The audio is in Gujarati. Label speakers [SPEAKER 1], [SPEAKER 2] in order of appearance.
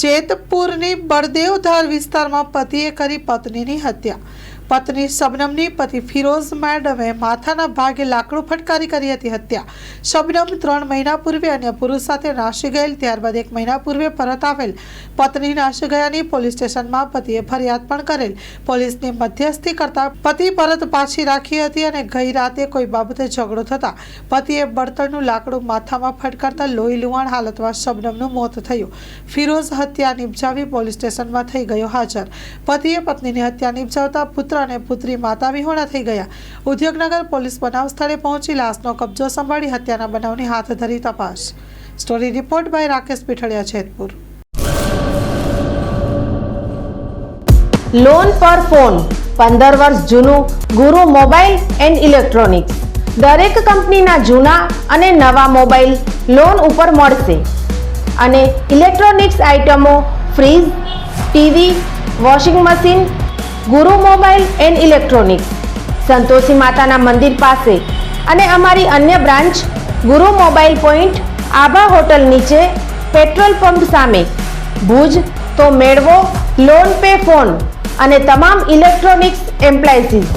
[SPEAKER 1] જેતપુરની બળદેવધાર વિસ્તારમાં પતિએ કરી પત્નીની હત્યા। પત્ની શબનમની પતિ ફિરોઝ મેડમે માથાના ભાગે લાકડું ફટકારી કરી હતી હત્યા। શબનમ 3 મહિના પૂર્વે અન્ય પુરુષ સાથે નાસી ગયેલ, ત્યારબાદ 1 મહિના પૂર્વે પરત આવેલ પત્ની નાસી ગયાની પોલીસ સ્ટેશનમાં પતિએ ફરિયાદ પણ કરેલ। પોલીસની મધ્યસ્થી કરતા પતિ પરત પાછી રાખી હતી અને ગઈ રાતે કોઈ બાબતે ઝઘડો થતા પતિએ બળતણનું લાકડું માથામાં ફટકારતા લોહી લુહાણ હાલતમાં શબનમનું મોત થયું। ફિરોઝ હત્યા નિપજાવી પોલીસ સ્ટેશનમાં થઈ ગયો હાજર। પતિએ પત્નીની હત્યા નિપજાવતા પુત્ર અને પુત્રી માતા વિહોણા થઈ ગયા। ઉદ્યોગનગર પોલીસ બનાવ સ્થળે પહોંચી લાશનો કબજો સંભાળી હત્યાના બનાવની હાથ ધરી તપાસ। Story report by Rakesh Pithadiya, Jetpur.
[SPEAKER 2] Loan પર ફોન 15 વર્ષ જૂનું ગુરુ મોબાઈલ એન્ડ ઇલેક્ટ્રોનિક્સ। દરેક કંપનીના જૂના અને નવા મોબાઈલ લોન ઉપર મળશે અને ઇલેક્ટ્રોનિક્સ આઇટમો ફ્રીજ, ટીવી, વોશિંગ મશીન। ગુરુ મોબાઈલ એન્ડ ઇલેક્ટ્રોનિક્સ, સંતોષી માતાના મંદિર પાસે અને અમારી અન્ય બ્રાન્ચ ગુરુ મોબાઈલ પોઈન્ટ આભા હોટલ નીચે, પેટ્રોલ પંપ સામે, ભુજ। તો મેળવો લોન પે ફોન અને તમામ ઇલેક્ટ્રોનિક્સ એપ્લાયન્સીસ।